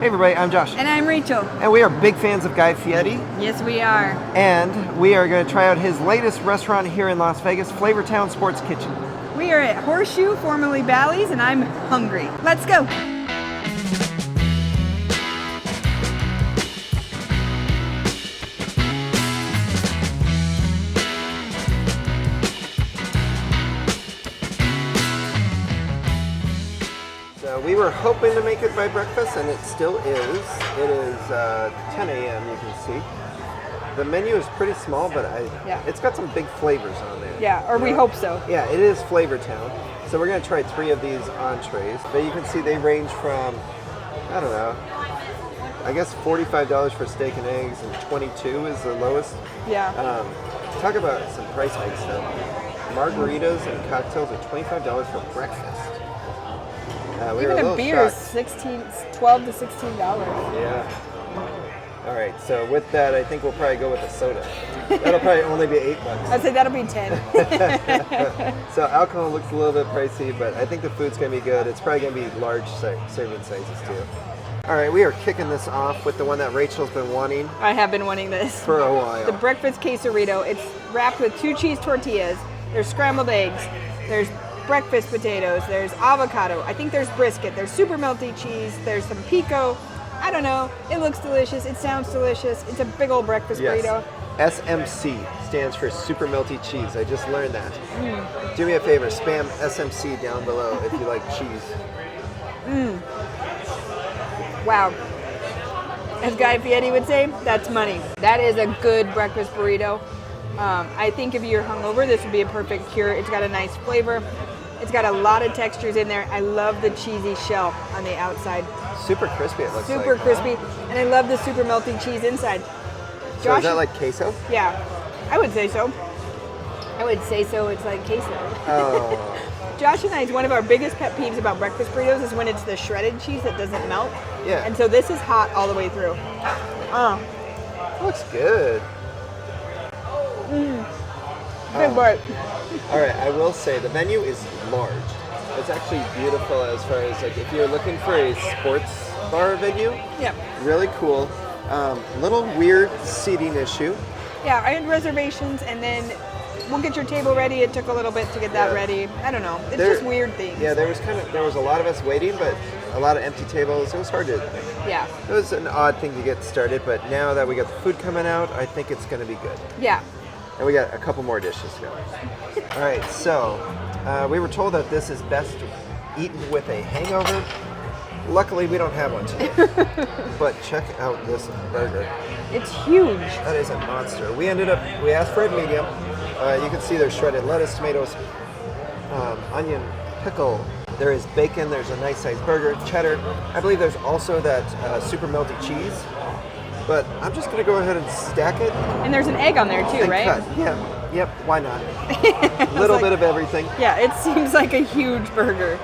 Hey everybody, I'm Josh. And I'm Rachael. And we are big fans of Guy Fieri. Yes, we are. And we are going to try out his latest restaurant here in Las Vegas, Flavortown Sports Kitchen. We are at Horseshoe, formerly Bally's, and I'm hungry. Let's go. We were hoping to make it by breakfast, and it still is. It is 10 a.m., you can see. The menu is pretty small, but it's got some big flavors on there. Yeah, or we hope so. Yeah, it is Flavortown. So we're going to try 3 of these entrees. But you can see they range from, I don't know, I guess $45 for steak and eggs, and $22 is the lowest. Yeah. Talk about some price hikes, though. Margaritas and cocktails are $25 for breakfast. Even a beer is $12 to $16. Yeah. All right. So with that, I think we'll probably go with a soda. That'll probably only be $8. I'd say that'll be 10. So alcohol looks a little bit pricey, but I think the food's gonna be good. It's probably gonna be large serving sizes too. All right, we are kicking this off with the one that Rachel's been wanting. I have been wanting this for a while. The breakfast quesarito. It's wrapped with 2 cheese tortillas. There's scrambled eggs. There's breakfast potatoes, there's avocado, I think there's brisket, there's super melty cheese, there's some pico. I don't know. It looks delicious. It sounds delicious. It's a big old breakfast burrito. SMC stands for super melty cheese. I just learned that. Do me a favor, spam SMC down below if you like cheese. Wow. As Guy Fieri would say, that's money. That is a good breakfast burrito. I think if you're hungover, this would be a perfect cure. It's got a nice flavor. It's got a lot of textures in there. I love the cheesy shell on the outside. Super crispy, it looks like. Super crispy. And I love the super melty cheese inside. So Josh, is that like queso? Yeah, I would say so. I would say so. It's like queso. Oh. Josh and I's one of our biggest pet peeves about breakfast burritos is when it's the shredded cheese that doesn't melt. Yeah. And so this is hot all the way through. Looks good. Big bite. All right, I will say the menu is large. It's actually beautiful as far as like if you're looking for a sports bar venue. Yeah. Really cool. Little weird seating issue. Yeah, I had reservations and then we'll get your table ready. It took a little bit to get that ready. I don't know. It's just weird things. Yeah, there was a lot of us waiting, but a lot of empty tables. It was hard to. Yeah. It was an odd thing to get started, but now that we got the food coming out, I think it's going to be good. Yeah. And we got a couple more dishes to go. All right, so we were told that this is best eaten with a hangover. Luckily, we don't have one today. But check out this burger. It's huge. That is a monster. We asked for it medium. You can see there's shredded lettuce, tomatoes, onion, pickle. There is bacon. There's a nice sized burger, cheddar. I believe there's also that super melty cheese. But I'm just going to go ahead and stack it. And there's an egg on there too, right? Cut. Yeah. Yep. Why not? Little bit of everything. Yeah, it seems like a huge burger.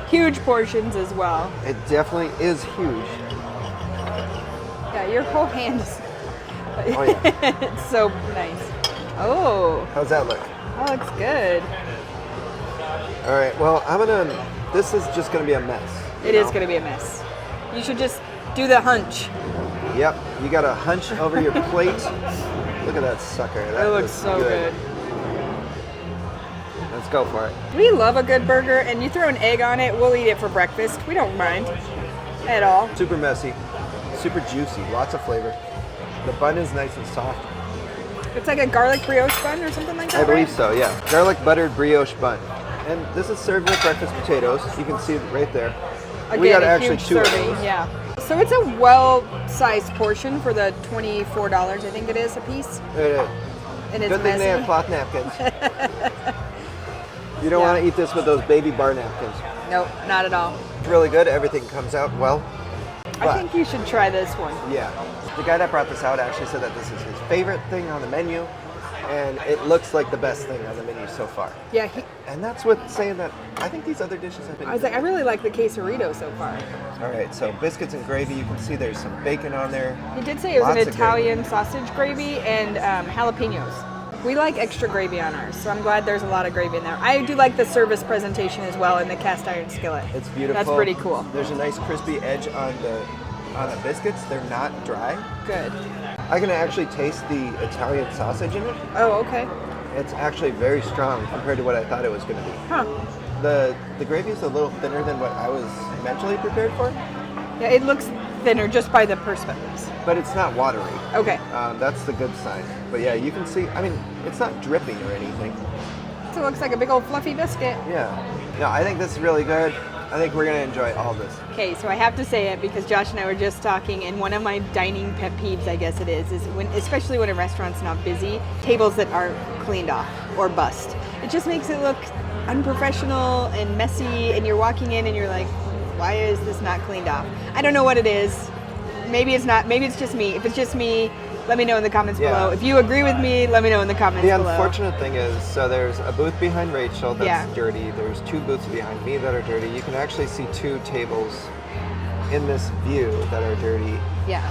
Huge portions as well. It definitely is huge. Yeah, your whole hand is... Oh, yeah. It's so nice. Oh. How's that look? That looks good. All right. Well, this is just going to be a mess. It is going to be a mess. You should just do the hunch. Yep, you got to hunch over your plate. Look at that sucker. That looks so good. Let's go for it. We love a good burger, and you throw an egg on it, we'll eat it for breakfast. We don't mind at all. Super messy, super juicy, lots of flavor. The bun is nice and soft. It's like a garlic brioche bun or something like that, I believe so, yeah. Garlic buttered brioche bun. And this is served with breakfast potatoes. You can see it right there. Again, we got a actually huge 2 of serving, those. yeah. So it's a well-sized portion for the $24, I think it is, a piece. It is. And it's Good thing they have cloth napkins. You don't want to eat this with those baby bar napkins. Nope, not at all. It's really good. Everything comes out well. I think you should try this one. Yeah. The guy that brought this out actually said that this is his favorite thing on the menu, and it looks like the best thing on the menu so far. Yeah. And that's what saying that I think these other dishes have been I was like, I really like the quesarito so far. All right, so biscuits and gravy. You can see there's some bacon on there. He did say it was an Italian sausage gravy and jalapenos. We like extra gravy on ours, so I'm glad there's a lot of gravy in there. I do like the service presentation as well in the cast iron skillet. It's beautiful. That's pretty cool. There's a nice crispy edge on the on the biscuits, they're not dry. Good. I can actually taste the Italian sausage in it. Oh, okay. It's actually very strong compared to what I thought it was going to be. Huh. The gravy is a little thinner than what I was mentally prepared for, Yeah, it looks thinner just by the perspectives. but it's not watery. Okay. That's the good sign. But yeah, you can see, I mean, it's not dripping or anything. So it looks like a big old fluffy biscuit. Yeah. No, I think this is really good. I think we're going to enjoy all this. Okay, so I have to say it because Josh and I were just talking, and one of my dining pet peeves, I guess it is when, especially when a restaurant's not busy, tables that aren't cleaned off or bust. It just makes it look unprofessional and messy, and you're walking in and you're like, why is this not cleaned off? I don't know what it is. Maybe it's not. Maybe it's just me. If it's just me, let me know in the comments below. If you agree with me, let me know in the comments below. The unfortunate thing is, so there's a booth behind Rachael that's dirty. There's 2 booths behind me that are dirty. You can actually see 2 tables in this view that are dirty. Yeah.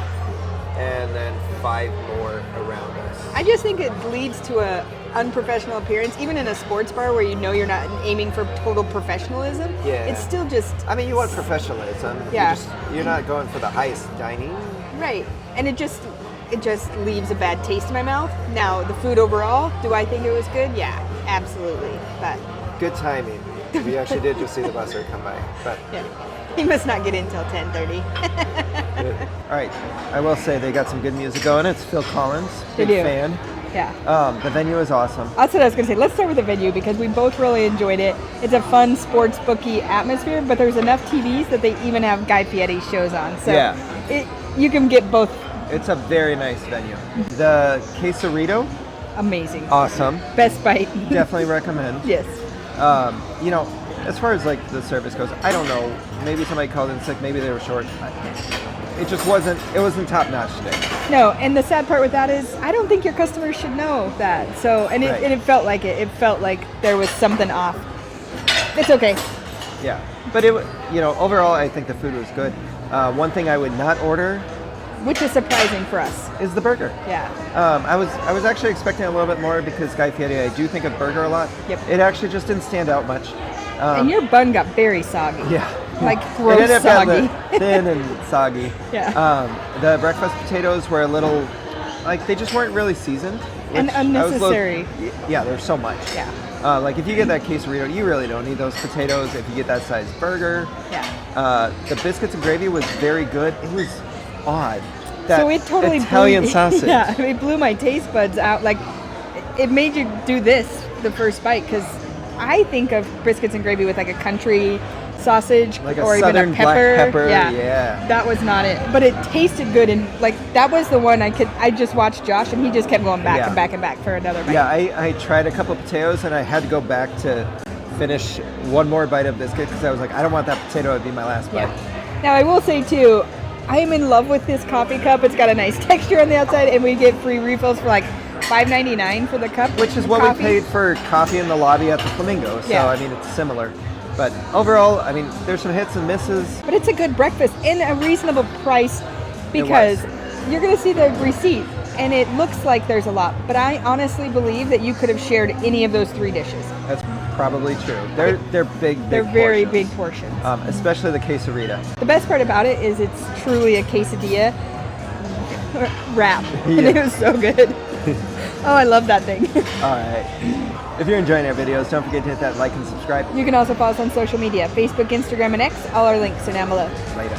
And then 5 more around us. I just think it leads to a unprofessional appearance, even in a sports bar where you know you're not aiming for total professionalism. Yeah. It's still just... I mean, you want professionalism. Yeah. You're not going for the highest dining. Right. And it just leaves a bad taste in my mouth. Now, the food overall, do I think it was good? Yeah, absolutely. But Good timing. We actually did just see the busser come by. But yeah, he must not get in till 10:30. all right, I will say they got some good music going. It's Phil Collins, They big do. fan. Yeah. The venue is awesome. That's what I was going to say. Let's start with the venue because we both really enjoyed it. It's a fun sports booky atmosphere, but there's enough TVs that they even have Guy Fieri shows on. So you can get both. It's a very nice venue. The quesarito, Amazing. awesome. Best bite. Definitely recommend. Yes. You know, as far as like the service goes, I don't know. Maybe somebody called in sick. Maybe they were short. It just wasn't. It wasn't top notch today. No, and the sad part with that is I don't think your customers should know that. So, and it felt like it. It felt like there was something off. It's okay. Yeah, but overall, I think the food was good. One thing I would not order, Which is surprising for us. is the burger. Yeah. I was actually expecting a little bit more because Guy Fieri, I do think of burger a lot. Yep. It actually just didn't stand out much. And your bun got very soggy. Yeah. Like It gross ended up soggy. thin and soggy. Yeah. The breakfast potatoes were a little, like they just weren't really seasoned. And which I was unnecessary. Yeah, there's so much. Yeah. Like if you get that quesarito, you really don't need those potatoes. If you get that size burger. Yeah. The biscuits and gravy was very good. It was odd. So it totally Italian blew, sausage. Yeah, it blew my taste buds out. Like it made you do this the first bite because I think of biscuits and gravy with like a country sausage Like a or southern even a pepper. black pepper. Yeah, that was not it. But it tasted good and like that was the one I just watched Josh and he just kept going back and back and back for another bite. Yeah, I tried a couple of potatoes and I had to go back to finish one more bite of biscuit because I was like, I don't want that potato to be my last bite. Yeah. Now I will say too, I am in love with this coffee cup. It's got a nice texture on the outside, and we get free refills for like $5.99 for the cup, Which is what we paid for coffee in the lobby at the Flamingo. So Yeah. I mean, it's similar. But overall, I mean, there's some hits and misses. But it's a good breakfast in a reasonable price because you're going to see the receipt, and it looks like there's a lot. But I honestly believe that you could have shared any of those 3 dishes. That's probably true. They're big. They're very portions. big portions. Especially the quesarito. The best part about it is it's truly a quesadilla wrap, and Yeah. it was so good. Oh, I love that thing. All right. If you're enjoying our videos, don't forget to hit that like and subscribe. You can also follow us on social media, Facebook, Instagram, and X. All our links are down below. Later.